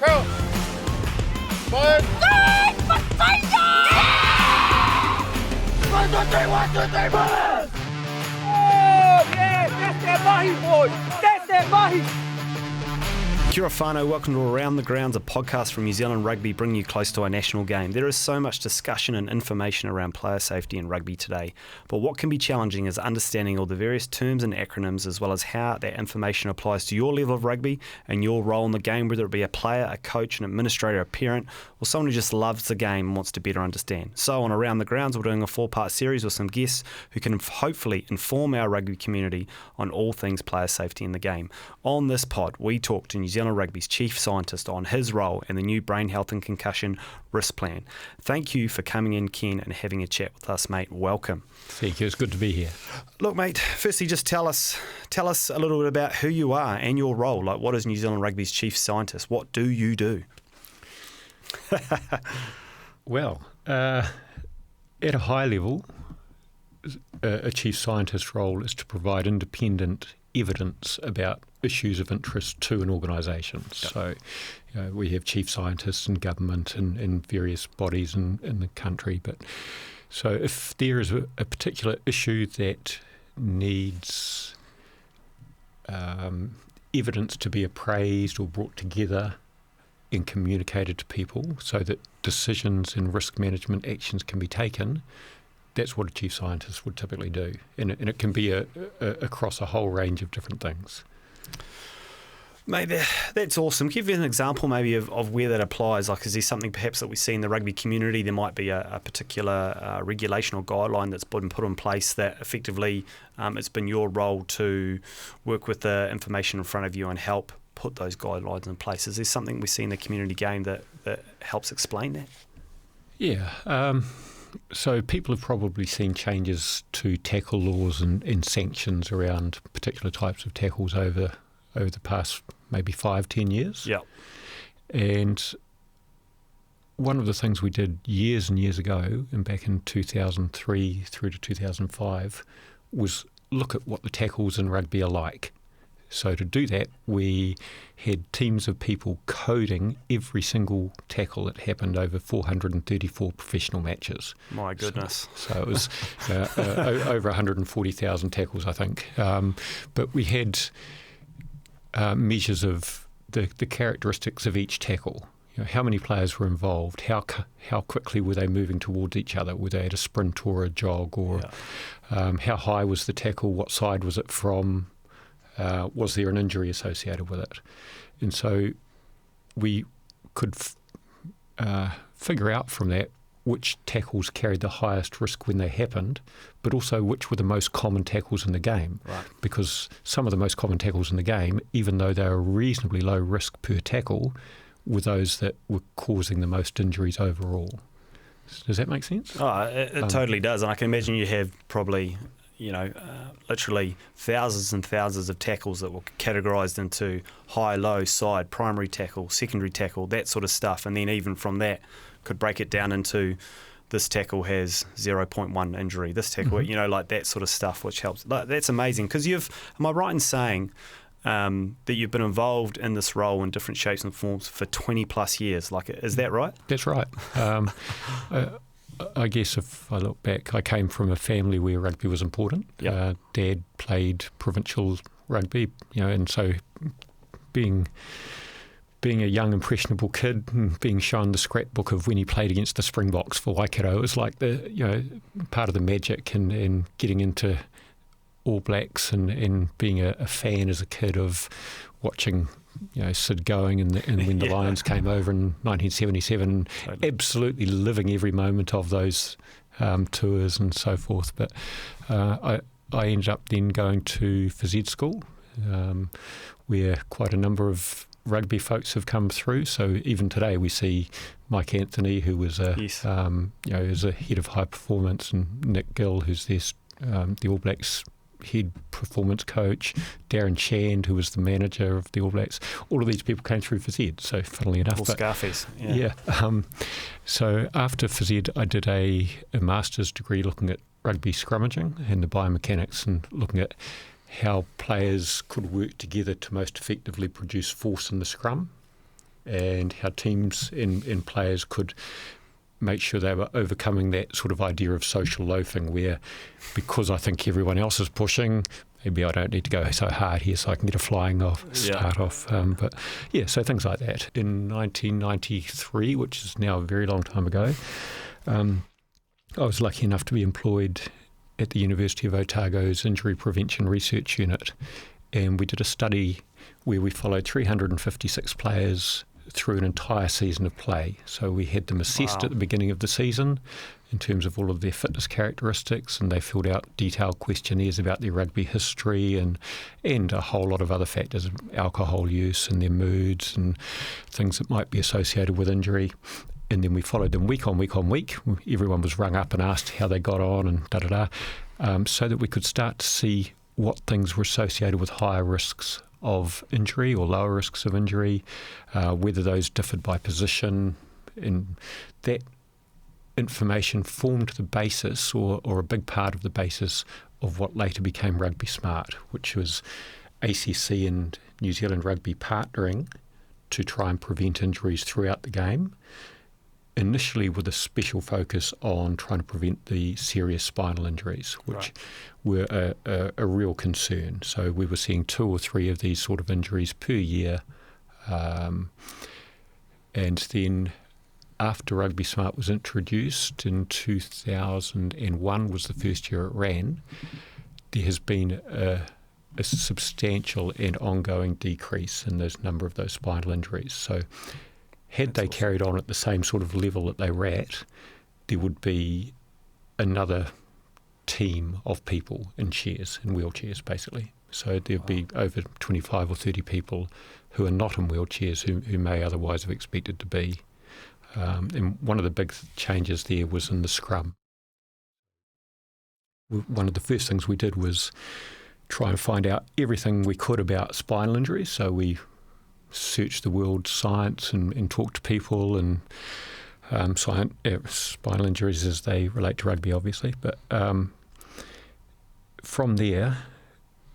Count. 1, 2, 3, 4! Oh, yeah, that's their mahi, boy. That's their mahi. Kia ora whānau, welcome to Around the Grounds, a podcast from New Zealand Rugby, bringing you close to our national game. There is so much discussion and information around player safety in rugby today, but what can be challenging is understanding all the various terms and acronyms, as well as how that information applies to your level of rugby and your role in the game, whether it be a player, a coach, an administrator, a parent, or someone who just loves the game and wants to better understand. So on Around the Grounds, we're doing a 4-part series with some guests who can hopefully inform our rugby community on all things player safety in the game. On this pod, we talk to New Zealand Rugby's Chief Scientist on his role and the new brain health and concussion risk plan. Thank you for coming in, Ken, and having a chat with us, mate. Welcome. Thank you. It's good to be here. Look, mate, firstly, just tell us a little bit about who you are and your role. Like, what is New Zealand Rugby's Chief Scientist? What do you do? Well, at a high level, a Chief Scientist role is to provide independent evidence about issues of interest to an organisation. Yep. So we have chief scientists in government and in various bodies in the country. But so if there is a particular issue that needs evidence to be appraised or brought together and communicated to people so that decisions and risk management actions can be taken, that's what a chief scientist would typically do. And it can be across a whole range of different things. Mate, that's awesome. Give you an example maybe of where that applies. Like, is there something perhaps that we see in the rugby community? There might be a particular regulation or guideline that's been put in place that effectively it's been your role to work with the information in front of you and help put those guidelines in place. Is there something we see in the community game that helps explain that? Yeah. So people have probably seen changes to tackle laws and sanctions around particular types of tackles over the past maybe 5-10 years. Yeah. And one of the things we did years and years ago, and back in 2003 through to 2005, was look at what the tackles in rugby are like. So to do that, we had teams of people coding every single tackle that happened over 434 professional matches. My goodness. So it was over 140,000 tackles, I think. But we had measures of the characteristics of each tackle. You know, how many players were involved? How quickly were they moving towards each other? Were they at a sprint or a jog? Or how high was the tackle? What side was it from? Was there an injury associated with it? And so we could figure out from that which tackles carried the highest risk when they happened, but also which were the most common tackles in the game. Right. Because some of the most common tackles in the game, even though they were reasonably low risk per tackle, were those that were causing the most injuries overall. Does that make sense? Oh, it totally does. And I can imagine you have probably literally thousands and thousands of tackles that were categorised into high, low, side, primary tackle, secondary tackle, that sort of stuff. And then even from that, could break it down into this tackle has 0.1 injury, this tackle, like that sort of stuff, which helps. Like, that's amazing because am I right in saying that you've been involved in this role in different shapes and forms for 20 plus years? Like, is that right? That's right. I guess if I look back, I came from a family where rugby was important. Yep. Dad played provincial rugby, and so being a young impressionable kid and being shown the scrapbook of when he played against the Springboks for Waikato, it was like the part of the magic and getting into All Blacks and being a fan as a kid of watching Sid going and when the Lions came over in 1977, totally. Absolutely living every moment of those tours and so forth. But I ended up then going to phys ed school, where quite a number of rugby folks have come through. So even today we see Mike Anthony, who was is a head of high performance, and Nick Gill, who's the All Blacks head performance coach, Darren Shand, who was the manager of the All Blacks. All of these people came through phys ed, so funnily enough. All Scarfies. So after phys ed, I did a master's degree looking at rugby scrummaging and the biomechanics, and looking at how players could work together to most effectively produce force in the scrum. and how teams and players could make sure they were overcoming that sort of idea of social loafing where, because I think everyone else is pushing, maybe I don't need to go so hard here so I can get a flying start off. But yeah, so things like that. In 1993, which is now a very long time ago, I was lucky enough to be employed at the University of Otago's Injury Prevention Research Unit, and we did a study where we followed 356 players through an entire season of play. So we had them assessed at the beginning of the season in terms of all of their fitness characteristics, and they filled out detailed questionnaires about their rugby history and a whole lot of other factors, alcohol use and their moods and things that might be associated with injury. And then we followed them week on week on week. Everyone was rung up and asked how they got on and so that we could start to see what things were associated with higher risks of injury or lower risks of injury, whether those differed by position. And that information formed the basis or a big part of the basis of what later became Rugby Smart, which was ACC and New Zealand Rugby partnering to try and prevent injuries throughout the game, initially with a special focus on trying to prevent the serious spinal injuries, which were a real concern. So we were seeing 2 or 3 of these sort of injuries per year. And then after Rugby Smart was introduced in 2001 was the first year it ran, there has been a substantial and ongoing decrease in the number of those spinal injuries. So had they carried on at the same sort of level that they were at, there would be another team of people in chairs, in wheelchairs basically. So there'd be over 25 or 30 people who are not in wheelchairs who may otherwise have expected to be. And one of the big changes there was in the scrum. One of the first things we did was try and find out everything we could about spinal injuries. So we searched the world science and talked to people and spinal injuries as they relate to rugby, obviously. But from there,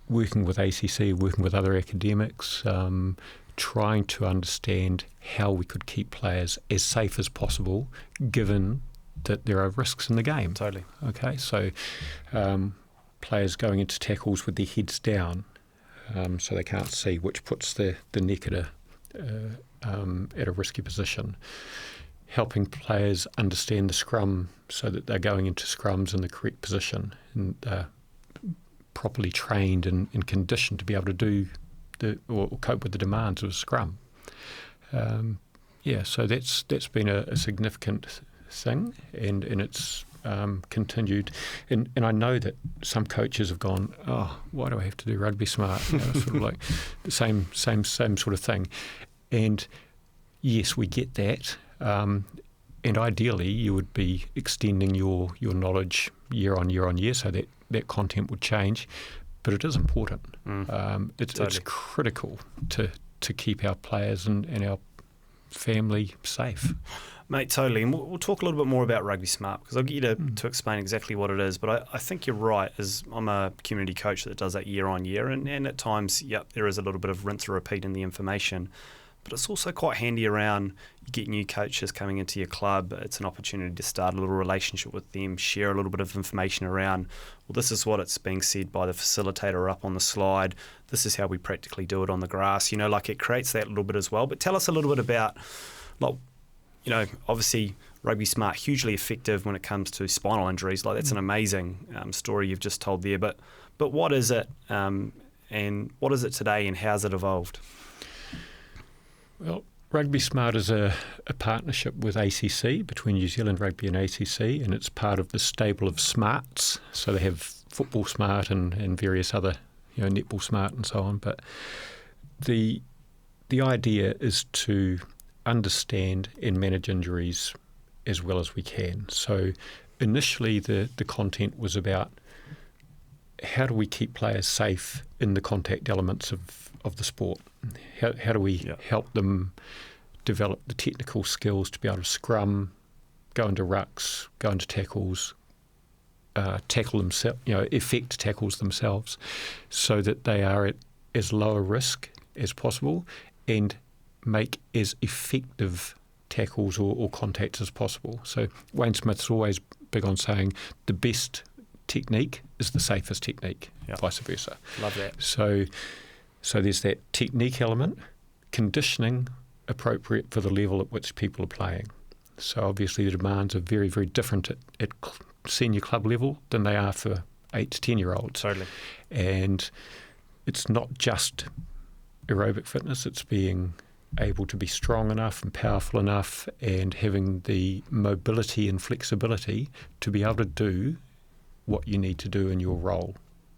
working with ACC, working with other academics, trying to understand how we could keep players as safe as possible, given that there are risks in the game. Totally. Okay, so players going into tackles with their heads down, so they can't see, which puts the neck at a risky position. Helping players understand the scrum so that they're going into scrums in the correct position and properly trained and conditioned to be able to do or cope with the demands of a scrum. So that's been a significant thing, and it's continued. And I know that some coaches have gone, why do I have to do Rugby Smart? Sort of like the same sort of thing. And yes, we get that. And ideally, you would be extending your knowledge year on year, so that content would change. But it is important. It's critical to keep our players and our family safe. Mate, totally. And we'll talk a little bit more about Rugby Smart because I'll get you to explain exactly what it is. But I think you're right, as I'm a community coach that does that year on year. And at times, there is a little bit of rinse or repeat in the information. But it's also quite handy around you get new coaches coming into your club. It's an opportunity to start a little relationship with them, share a little bit of information around, well, this is what it's being said by the facilitator up on the slide. This is how we practically do it on the grass. It creates that little bit as well. But tell us a little bit about, obviously Rugby Smart, hugely effective when it comes to spinal injuries. That's an amazing story you've just told there. But what is it and what is it today and how's it evolved? Well, Rugby Smart is a partnership with ACC, between New Zealand Rugby and ACC, and it's part of the stable of smarts. So they have Football Smart and various other, Netball Smart and so on. But the idea is to understand and manage injuries as well as we can. So initially the content was about how do we keep players safe in the contact elements of the sport? How do we help them develop the technical skills to be able to scrum, go into rucks, go into tackles, tackle themselves, effect tackles themselves, so that they are at as low a risk as possible and make as effective tackles or contacts as possible. So Wayne Smith's always big on saying the best technique is the safest technique, vice versa. Love that. So there's that technique element, conditioning appropriate for the level at which people are playing. So obviously the demands are very, very different at senior club level than they are for 8 to 10-year-olds. Totally. And it's not just aerobic fitness, it's being able to be strong enough and powerful enough and having the mobility and flexibility to be able to do what you need to do in your role.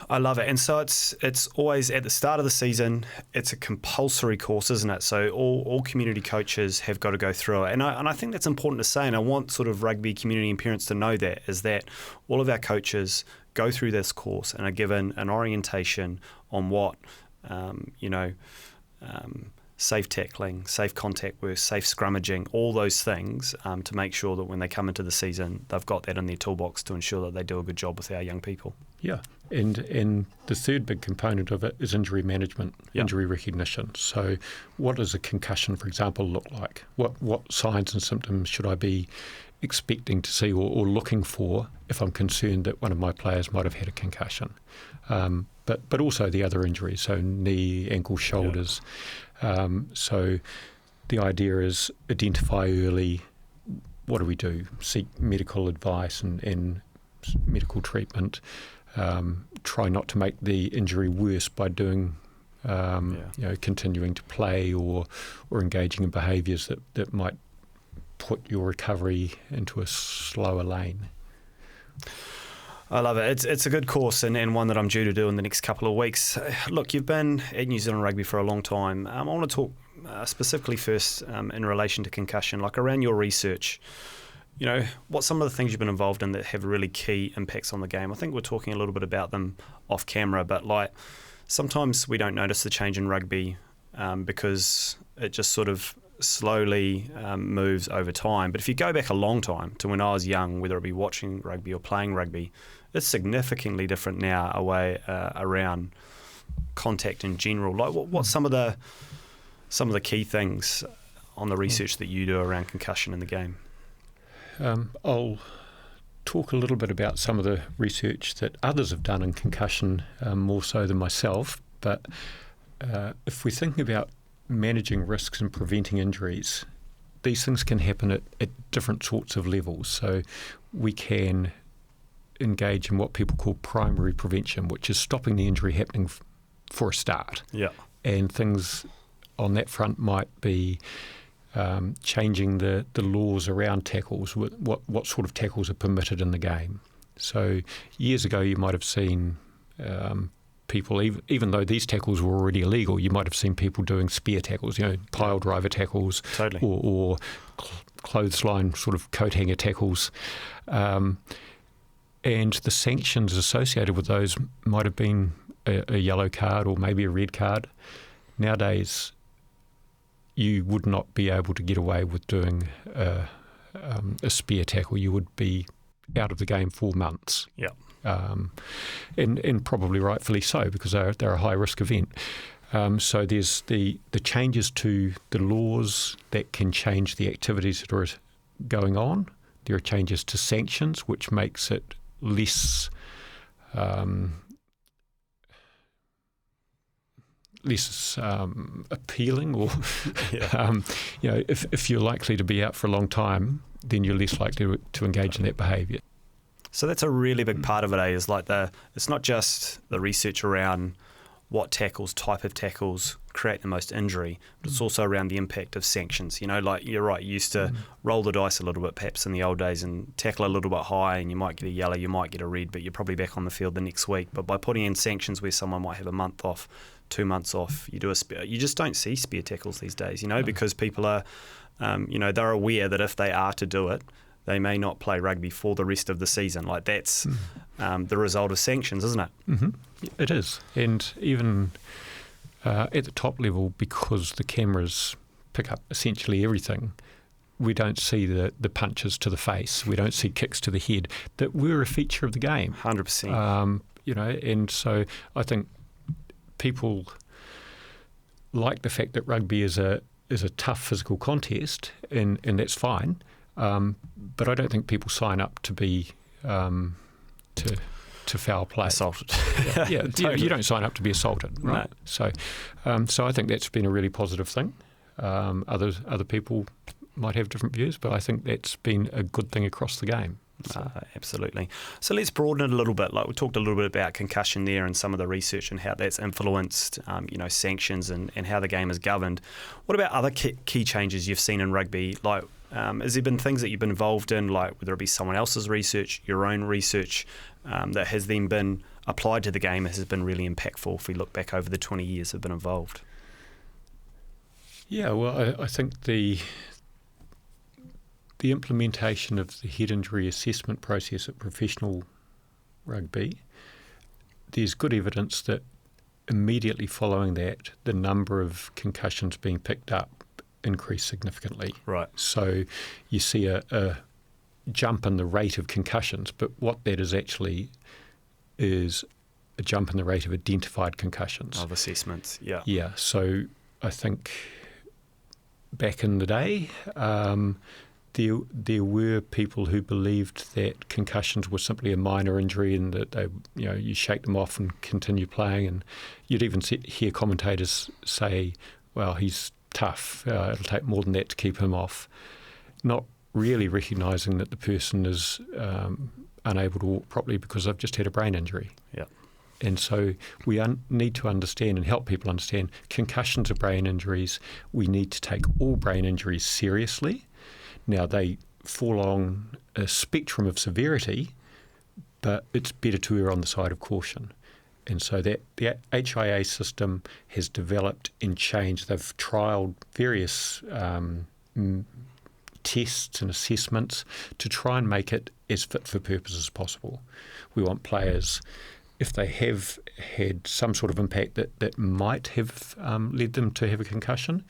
I love it. And so it's always at the start of the season, it's a compulsory course, isn't it? So all community coaches have got to go through it. And I think that's important to say, and I want sort of rugby community and parents to know that, is that all of our coaches go through this course and are given an orientation on what, safe tackling, safe contact work, safe scrummaging, all those things to make sure that when they come into the season, they've got that in their toolbox to ensure that they do a good job with our young people. Yeah, and the third big component of it is injury management, injury recognition. So what does a concussion, for example, look like? What signs and symptoms should I be expecting to see or looking for if I'm concerned that one of my players might have had a concussion? But also the other injuries, so knee, ankle, shoulders. So the idea is identify early. What do we do? Seek medical advice and medical treatment. Try not to make the injury worse by doing, continuing to play or engaging in behaviours that might put your recovery into a slower lane. I love it. It's a good course and one that I'm due to do in the next couple of weeks. Look, you've been at New Zealand Rugby for a long time. I want to talk specifically first in relation to concussion, like around your research. You know, what some of the things you've been involved in that have really key impacts on the game. I think we're talking a little bit about them off camera, but like sometimes we don't notice the change in rugby because it just sort of slowly moves over time. But if you go back a long time to when I was young, whether it be watching rugby or playing rugby, it's significantly different now around contact in general. Like what's some of the key things on the research that you do around concussion in the game? I'll talk a little bit about some of the research that others have done in concussion, more so than myself. But if we're thinking about managing risks and preventing injuries, these things can happen at different sorts of levels. So we can engage in what people call primary prevention, which is stopping the injury happening for a start. Yeah. And things on that front might be changing the laws around tackles, what sort of tackles are permitted in the game. So years ago you might have seen people, even though these tackles were already illegal, you might have seen people doing spear tackles, pile driver tackles, totally, or clothesline sort of coat hanger tackles. And the sanctions associated with those might have been a yellow card or maybe a red card. Nowadays, you would not be able to get away with doing a spear tackle. You would be out of the game for months. Yeah. And probably rightfully so, because they're a high risk event. So there's the changes to the laws that can change the activities that are going on. There are changes to sanctions, which makes it less appealing, or if you're likely to be out for a long time, then you're less likely to engage in that behaviour. So that's a really big part of it, is like it's not just the research around what tackles, type of tackles create the most injury, but it's also around the impact of sanctions. Like you're right, you used to roll the dice a little bit perhaps in the old days and tackle a little bit high, and you might get a yellow, you might get a red, but you're probably back on the field the next week. But by putting in sanctions where someone might have a month off, 2 months off, you do a spear. You just don't see spear tackles these days, because people are, they're aware that if they are to do it, they may not play rugby for the rest of the season. Like that's the result of sanctions, isn't it? Mm-hmm. It is. And even at the top level, because the cameras pick up essentially everything, we don't see the punches to the face. We don't see kicks to the head that were a feature of the game. 100%. And so I think people like the fact that rugby is a is a tough physical contest, and that's fine. But I don't think people sign up to be to foul play. Assaulted. Yeah, Totally. you don't sign up to be assaulted, right? No. So I think that's been a really positive thing. Other people might have different views, but I think that's been a good thing across the game. So. Absolutely. So let's broaden it a little bit. Like we talked a little bit about concussion there and some of the research and how that's influenced, sanctions and how the game is governed. What about other key changes you've seen in rugby? Like, has there been things that you've been involved in, like whether it be someone else's research, your own research, that has then been applied to the game, has been really impactful if we look back over the 20 years have been involved? Yeah, well, I think the implementation of the head injury assessment process at professional rugby, there's good evidence that immediately following that, the number of concussions being picked up increased significantly. Right. So you see a jump in the rate of concussions, but what that is actually is a jump in the rate of identified concussions. Of assessments, yeah. Yeah, so I think back in the day, there were people who believed that concussions were simply a minor injury and that they, you shake them off and continue playing. And you'd even hear commentators say, "Well, he's tough. It'll take more than that to keep him off," not really recognising that the person is unable to walk properly because they've just had a brain injury. Yeah. And so we need to understand and help people understand concussions are brain injuries. We need to take all brain injuries seriously. Now, they fall along a spectrum of severity, but it's better to err on the side of caution. And so that the HIA system has developed and changed. They've trialled various tests and assessments to try and make it as fit for purpose as possible. We want players, if they have had some sort of impact that might have led them to have a concussion,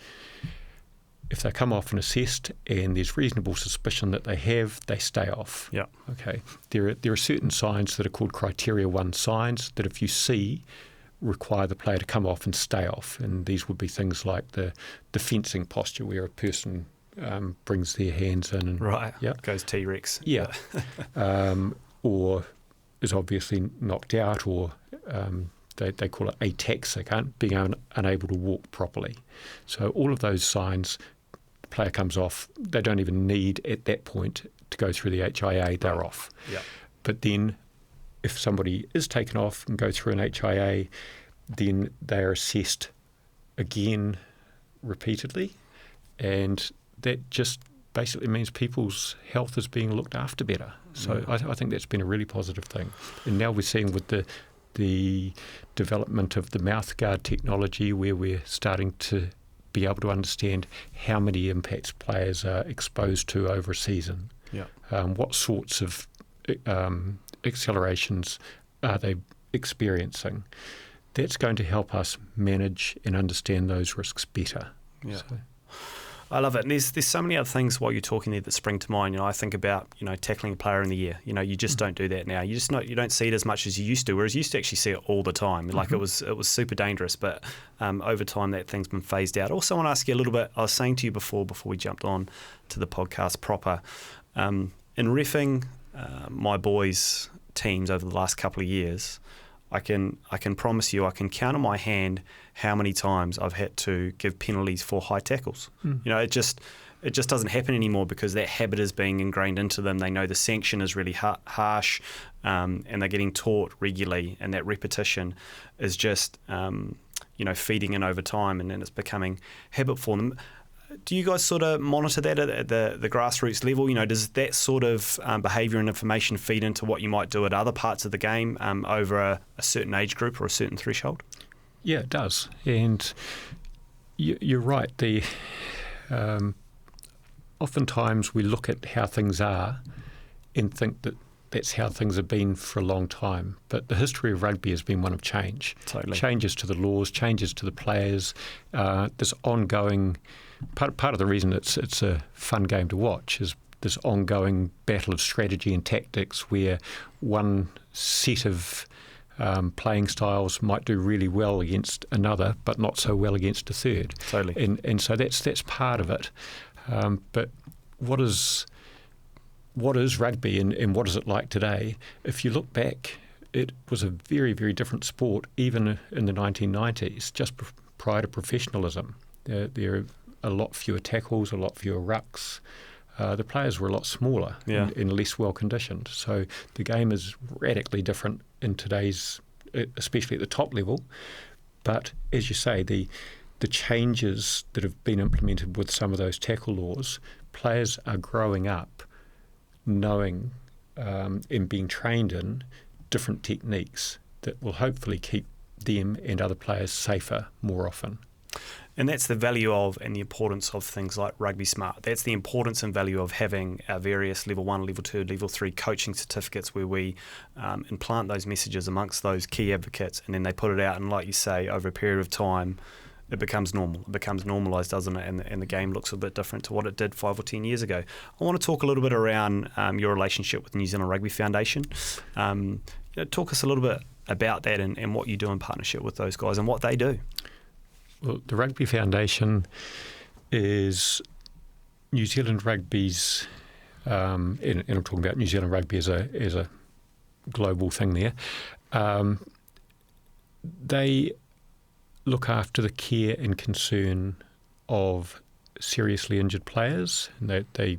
if they come off and assessed and there's reasonable suspicion that they stay off. Yeah. Okay. There are certain signs that are called criteria 1 signs that if you see require the player to come off and stay off. And these would be things like the fencing posture where a person brings their hands in. And, Right. Yeah. Goes T-Rex. Yeah. Or is obviously knocked out, or they call it ataxic, being unable to walk properly. So all of those signs, the player comes off. They don't even need at that point to go through the HIA. They're off. Yeah. But then if somebody is taken off and go through an HIA, then they are assessed again repeatedly, and that just basically means people's health is being looked after better. So I think that's been a really positive thing. And now we're seeing with the development of the mouthguard technology, where we're starting to be able to understand how many impacts players are exposed to over a season. Yeah. What sorts of accelerations are they experiencing? That's going to help us manage and understand those risks better. Yeah. So. I love it. And there's so many other things while you're talking there that spring to mind. I think about, tackling a player in the ear. You just don't do that now. You don't see it as much as you used to, whereas you used to actually see it all the time. Like it was super dangerous, but over time that thing's been phased out. Also, I want to ask you a little bit, I was saying to you before we jumped on to the podcast proper, in reffing my boys' teams over the last couple of years, I can promise you, I can count on my hand how many times I've had to give penalties for high tackles. It just doesn't happen anymore because that habit is being ingrained into them. They know the sanction is really harsh, and they're getting taught regularly, and that repetition is just feeding in over time, and then it's becoming habit for them. Do you guys sort of monitor that at the grassroots level? Does that sort of behaviour and information feed into what you might do at other parts of the game over a certain age group or a certain threshold? Yeah, it does. And you're right. Oftentimes we look at how things are and think that that's how things have been for a long time. But the history of rugby has been one of change. Totally. Changes to the laws, changes to the players, this ongoing... Part of the reason it's a fun game to watch is this ongoing battle of strategy and tactics where one set of Playing styles might do really well against another, but not so well against a third. Totally. And so that's part of it. But what is rugby and what is it like today? If you look back, it was a very, very different sport, even in the 1990s, just prior to professionalism. There are a lot fewer tackles, a lot fewer rucks. The players were a lot smaller and less well-conditioned. So the game is radically different in today's, especially at the top level. But as you say, the changes that have been implemented with some of those tackle laws, players are growing up knowing and being trained in different techniques that will hopefully keep them and other players safer more often. And that's the value of and the importance of things like Rugby Smart. That's the importance and value of having our various Level 1, Level 2, Level 3 coaching certificates where we implant those messages amongst those key advocates, and then they put it out, and like you say, over a period of time, it becomes normal. It becomes normalised, doesn't it? And the game looks a bit different to what it did 5 or 10 years ago. I want to talk a little bit around your relationship with the New Zealand Rugby Foundation. Talk us a little bit about that and what you do in partnership with those guys and what they do. Well, the Rugby Foundation is New Zealand Rugby's, and I'm talking about New Zealand Rugby as a global thing there. They look after the care and concern of seriously injured players, and they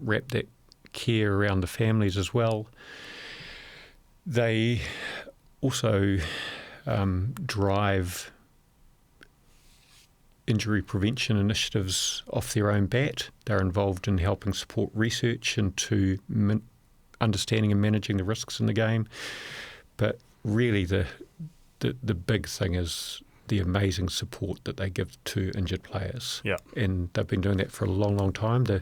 wrap that care around the families as well. They also drive injury prevention initiatives off their own bat. They're involved in helping support research into understanding and managing the risks in the game. But really the big thing is the amazing support that they give to injured players. Yeah. And they've been doing that for a long, long time. The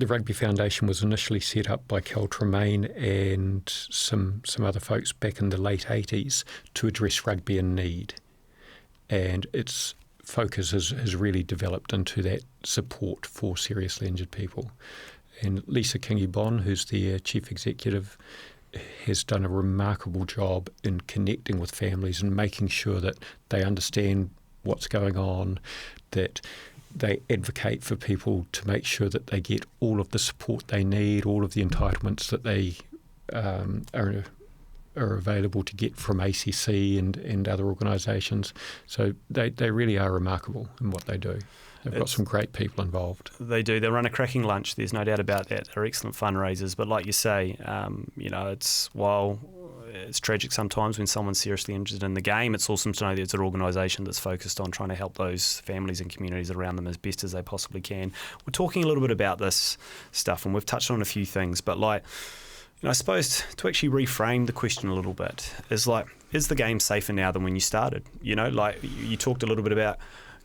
Rugby Foundation was initially set up by Cal Tremaine and some other folks back in the late 80s to address rugby in need. And its focus has really developed into that support for seriously injured people. And Lisa Kingy-Bon, who's the chief executive, has done a remarkable job in connecting with families and making sure that they understand what's going on, that they advocate for people to make sure that they get all of the support they need, all of the entitlements that they are available to get from ACC and other organisations. So they really are remarkable in what they do. They've got some great people involved. They do. They run a cracking lunch. There's no doubt about that. They're excellent fundraisers. But like you say, it's tragic sometimes when someone's seriously injured in the game. It's awesome to know that it's an organisation that's focused on trying to help those families and communities around them as best as they possibly can. We're talking a little bit about this stuff, and we've touched on a few things. But I suppose to actually reframe the question a little bit is the game safer now than when you started? You talked a little bit about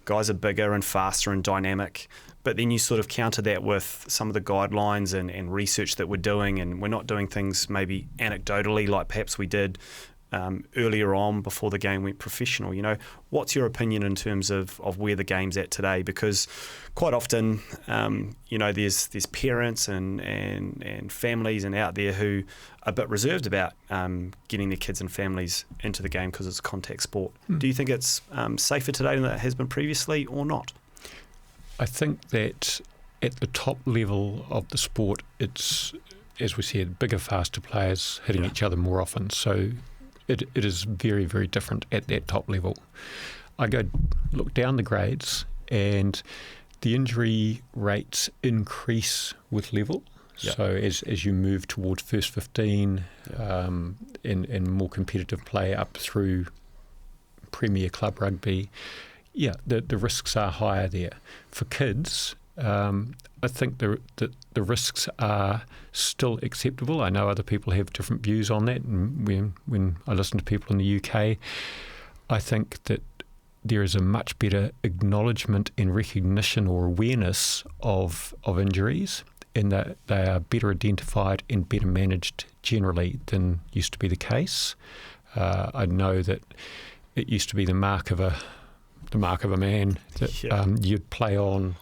guys are bigger and faster and dynamic, but then you sort of counter that with some of the guidelines and research that we're doing, and we're not doing things maybe anecdotally like perhaps we did earlier on before the game went professional. What's your opinion in terms of where the game's at today? Because quite often, there's parents and families and out there who are a bit reserved about getting their kids and families into the game because it's a contact sport. Do you think it's safer today than it has been previously or not? I think that at the top level of the sport, it's, as we said, bigger, faster players hitting each other more often. So it is very, very different at that top level. I go look down the grades and the injury rates increase with level. Yep. So as you move towards first 15 and more competitive play up through Premier Club Rugby, the risks are higher there. For kids, I think the risks are still acceptable. I know other people have different views on that, and when I listen to people in the UK, I think that there is a much better acknowledgement and recognition or awareness of injuries, and that they are better identified and better managed generally than used to be the case. I know that it used to be the mark of a man that you'd play on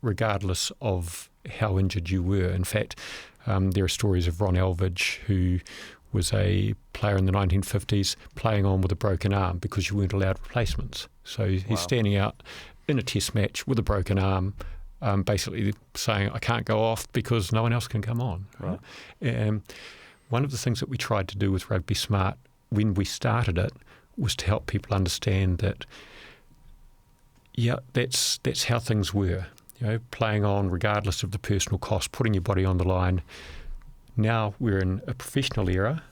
regardless of how injured you were. In fact, there are stories of Ron Elvidge, who was a player in the 1950s playing on with a broken arm because you weren't allowed replacements. So he's standing out in a test match with a broken arm, basically saying, I can't go off because no one else can come on. Right. One of the things that we tried to do with Rugby Smart when we started it was to help people understand that, that's how things were. Playing on regardless of the personal cost, putting your body on the line. Now we're in a professional era,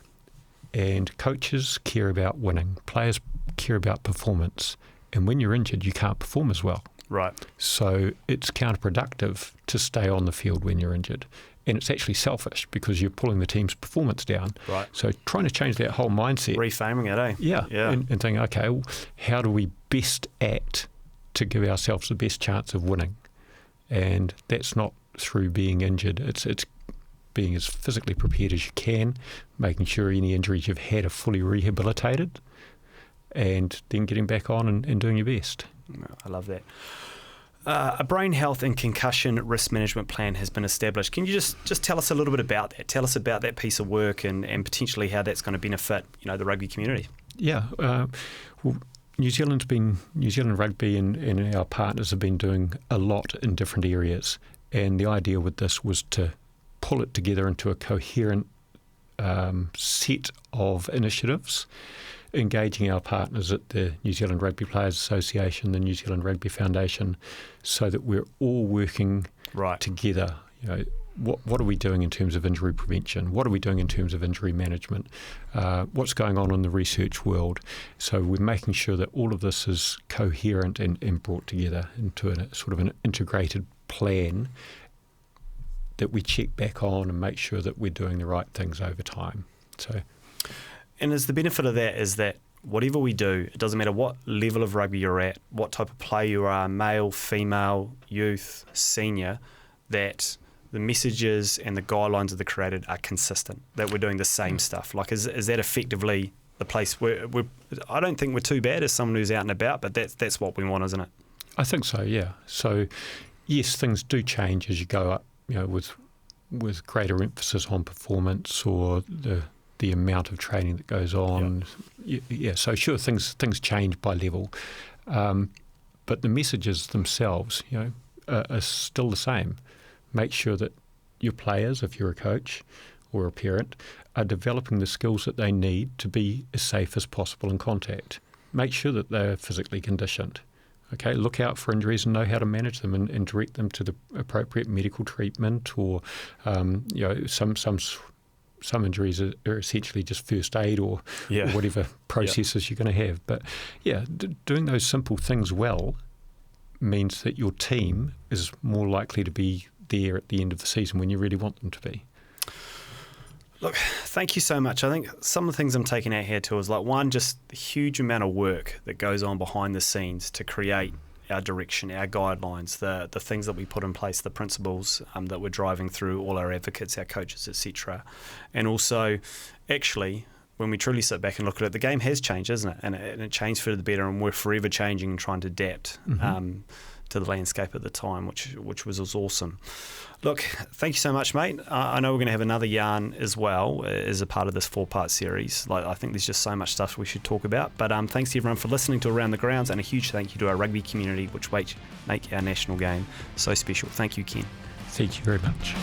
and coaches care about winning. Players care about performance. And when you're injured, you can't perform as well. Right. So it's counterproductive to stay on the field when you're injured. And it's actually selfish because you're pulling the team's performance down. Right. So trying to change that whole mindset. Reframing it, eh? Yeah. Yeah. And thinking, okay, well, how do we best act to give ourselves the best chance of winning? And that's not through being injured. It's being as physically prepared as you can, making sure any injuries you've had are fully rehabilitated, and then getting back on and doing your best. I love that. A brain health and concussion risk management plan has been established. Can you just tell us a little bit about that? Tell us about that piece of work and potentially how that's going to benefit the rugby community. Yeah. Well, New Zealand Rugby and our partners have been doing a lot in different areas. And the idea with this was to pull it together into a coherent set of initiatives, engaging our partners at the New Zealand Rugby Players Association, the New Zealand Rugby Foundation, so that we're all working together. What are we doing in terms of injury prevention? What are we doing in terms of injury management? What's going on in the research world? So we're making sure that all of this is coherent and brought together into a sort of an integrated plan that we check back on and make sure that we're doing the right things over time. And is the benefit of that is that whatever we do, it doesn't matter what level of rugby you're at, what type of player you are, male, female, youth, senior, that the messages and the guidelines that are created are consistent, that we're doing the same stuff. Like, is that effectively the place where I don't think we're too bad as someone who's out and about, but that's what we want, isn't it? I think so, yeah. So, yes, things do change as you go up, with greater emphasis on performance or the amount of training that goes on. Yeah, so sure, things change by level. But the messages themselves, are still the same. Make sure that your players, if you're a coach or a parent, are developing the skills that they need to be as safe as possible in contact. Make sure that they're physically conditioned. Okay, look out for injuries and know how to manage them and direct them to the appropriate medical treatment or, some injuries are essentially just first aid or whatever processes you're going to have. But, doing those simple things well means that your team is more likely to be there at the end of the season when you really want them to be. Look, thank you so much. I think some of the things I'm taking out here too is one, just the huge amount of work that goes on behind the scenes to create our direction, our guidelines, the things that we put in place, the principles that we're driving through all our advocates, our coaches, etc. And also, actually, when we truly sit back and look at it, the game has changed, isn't it? And it changed for the better, and we're forever changing and trying to adapt to the landscape at the time, which was awesome. Look, thank you so much, mate. I know we're going to have another yarn as well as a part of this 4-part series. I think there's just so much stuff we should talk about. But thanks to everyone for listening to Around the Grounds, and a huge thank you to our rugby community, which make our national game so special. Thank you, Ken. Thank you very much.